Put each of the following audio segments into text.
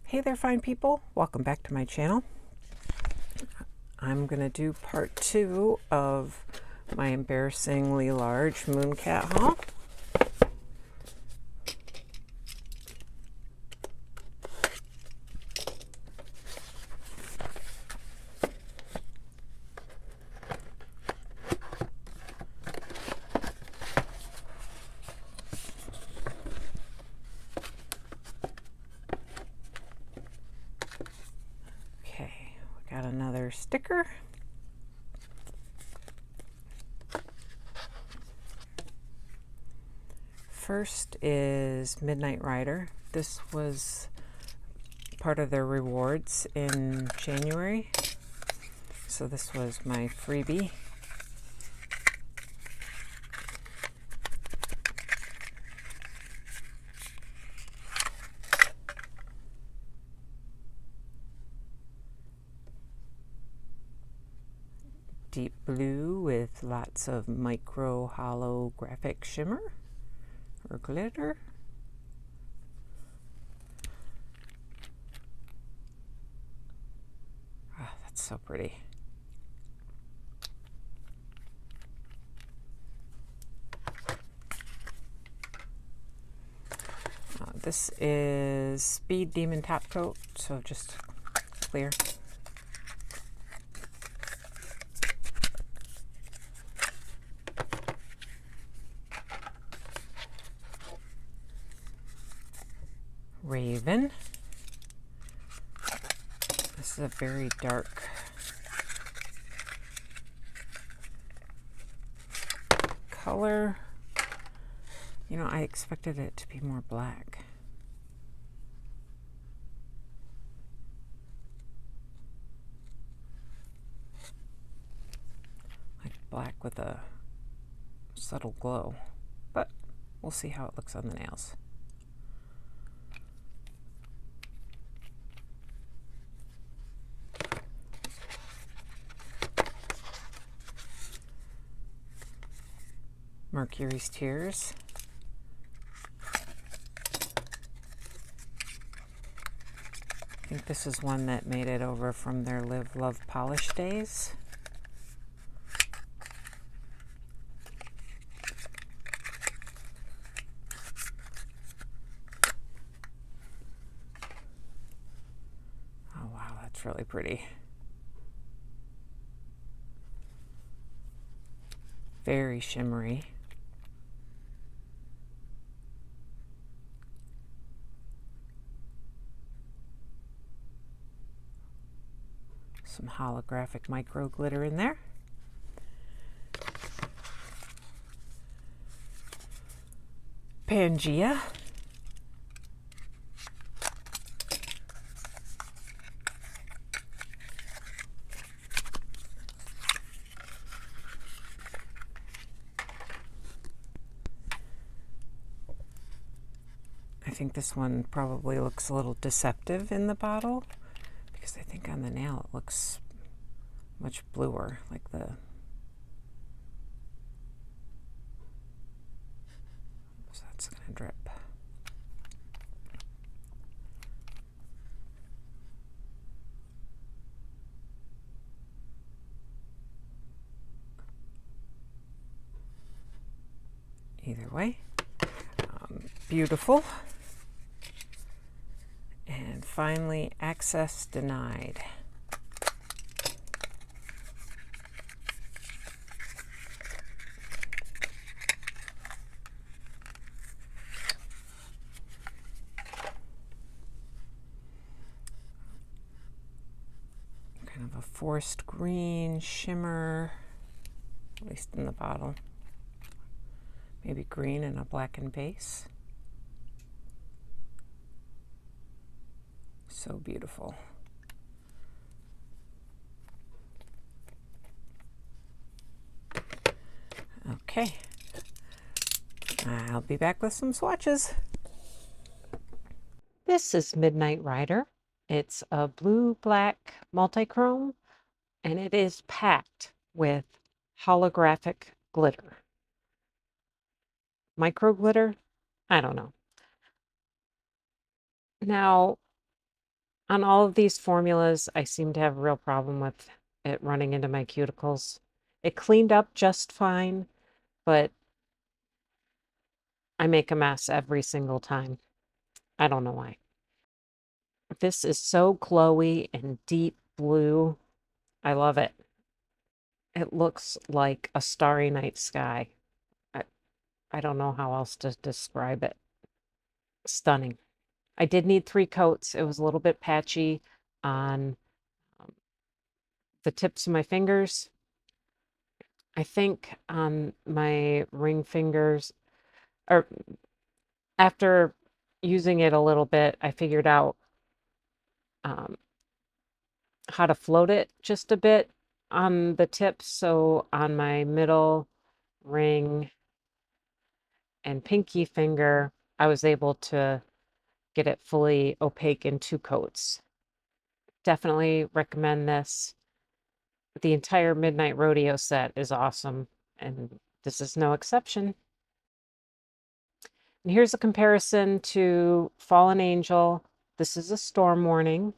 Hey there, fine people. Welcome back to my channel. I'm going to do part 2 of my embarrassingly large Mooncat haul. Okay, we got another sticker. First is Midnight Rider. This was part of their rewards in January. So this was my freebie. Deep blue with lots of micro holographic shimmer or glitter. Ah, that's so pretty. This is Speed Demon Top Coat, so just clear. Raven. This is a very dark color. You know, I expected it to be more black. Like black with a subtle glow. But we'll see how it looks on the nails. Mercury's Tears. I think this is one that made it over from their Live, Love, Polish days. Oh wow, that's really pretty. Very shimmery. Some holographic micro glitter in there. Pangea. I think this one probably looks a little deceptive in the bottle because I think on the nail it looks much bluer, like the so that's gonna drip. Either way, beautiful. And finally, access denied. Kind of a forest green shimmer, at least in the bottle. Maybe green and a blackened base. So beautiful. Okay, I'll be back with some swatches. This is Midnight Rider. It's a blue-black multichrome, and it is packed with holographic glitter. Micro glitter? I don't know. Now, On all of these formulas, I seem to have a real problem with it running into my cuticles. It cleaned up just fine, but I make a mess every single time. I don't know why. This is so glowy and deep blue. I love it. It looks like a starry night sky. I, I don't know how else to describe it. Stunning. I did need 3 coats. It was a little bit patchy on um, the tips of my fingers. I think on my ring fingers, or after using it a little bit, I figured out um, how to float it just a bit on the tips. So on my middle ring and pinky finger, I was able to get it fully opaque in 2 coats. Definitely recommend this. The entire Midnight Rodeo set is awesome, and this is no exception. And here's a comparison to Fallen Angel. This is a storm warning.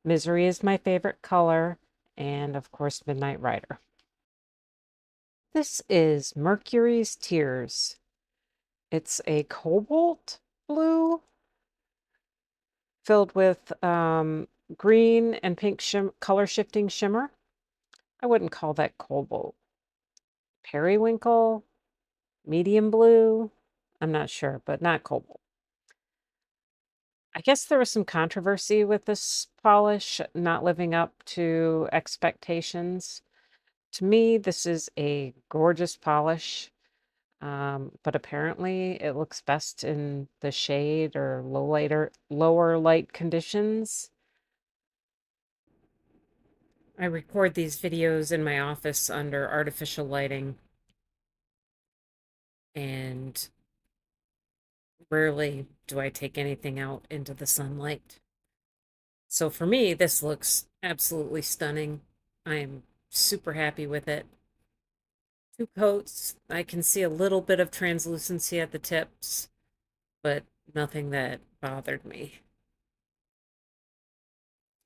Misery is my favorite color, and of course, Midnight Rider. This is Mercury's Tears. It's a cobalt blue filled with green and pink color shifting shimmer. I wouldn't call that cobalt. Periwinkle, medium blue. I'm not sure, but not cobalt. I guess there was some controversy with this polish not living up to expectations. To me, this is a gorgeous polish, but apparently it looks best in the shade or lower light conditions. I record these videos in my office under artificial lighting, and rarely do I take anything out into the sunlight. So for me, this looks absolutely stunning. I'm super happy with it. 2 coats. I can see a little bit of translucency at the tips, but nothing that bothered me.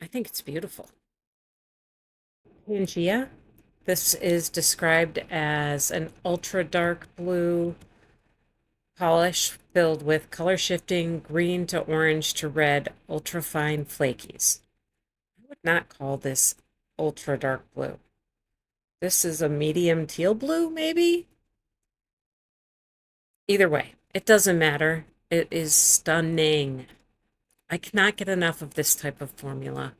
I think it's beautiful. Pangea. This is described as an ultra dark blue polish filled with color shifting green to orange to red ultra fine flakies. I would not call this ultra dark blue. This is a medium teal blue, maybe? Either way, it doesn't matter. It is stunning. I cannot get enough of this type of formula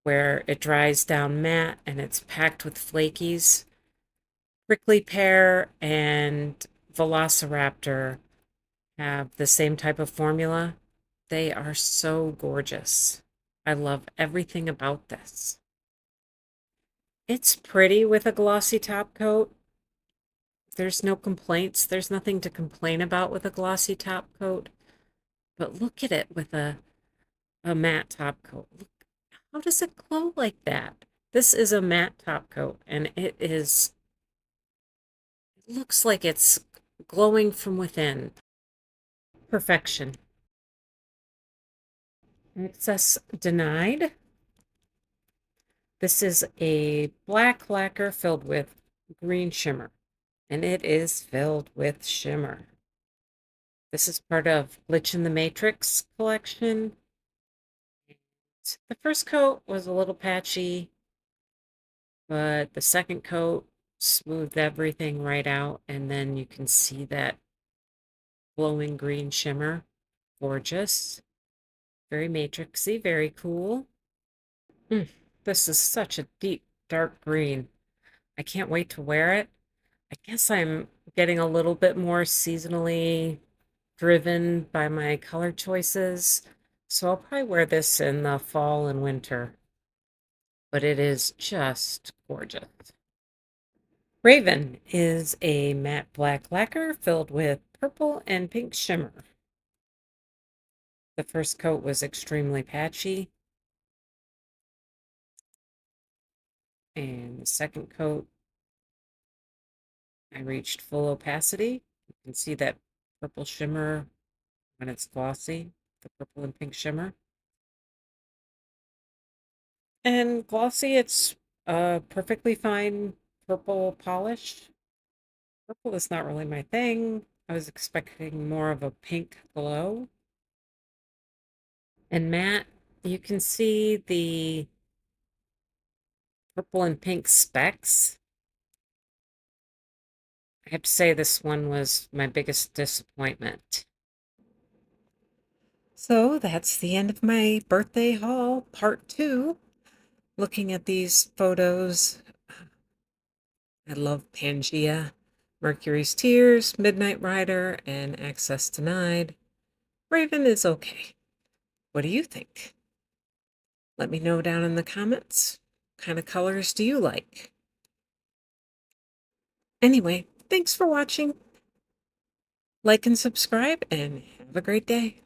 where it dries down matte and it's packed with flakies. Prickly Pear and Velociraptor have the same type of formula. They are so gorgeous. I love everything about this. It's pretty with a glossy top coat. There's no complaints. There's nothing to complain about with a glossy top coat. But look at it with a matte top coat. Look, how does it glow like that? This is a matte top coat, and it looks like it's glowing from within. Perfection. Access denied. This is a black lacquer filled with green shimmer, and it is filled with shimmer. This is part of Glitch in the Matrix collection. The first coat was a little patchy, but the second coat smoothed everything right out, and then you can see that glowing green shimmer. Gorgeous. Very matrixy, very cool. This is such a deep, dark green. I can't wait to wear it. I guess I'm getting a little bit more seasonally driven by my color choices. So I'll probably wear this in the fall and winter. But it is just gorgeous. Raven is a matte black lacquer filled with purple and pink shimmer. The first coat was extremely patchy, and the second coat, I reached full opacity. You can see that purple shimmer when it's glossy, the purple and pink shimmer. And glossy, it's a perfectly fine purple polish. Purple is not really my thing. I was expecting more of a pink glow. And matte, you can see the purple and pink specks. I have to say this one was my biggest disappointment. So that's the end of my birthday haul, part 2. Looking at these photos, I love Pangea, Mercury's Tears, Midnight Rider, and Access Denied. Raven is okay. What do you think? Let me know down in the comments. What kind of colors do you like? Anyway, thanks for watching. Like and subscribe, and have a great day.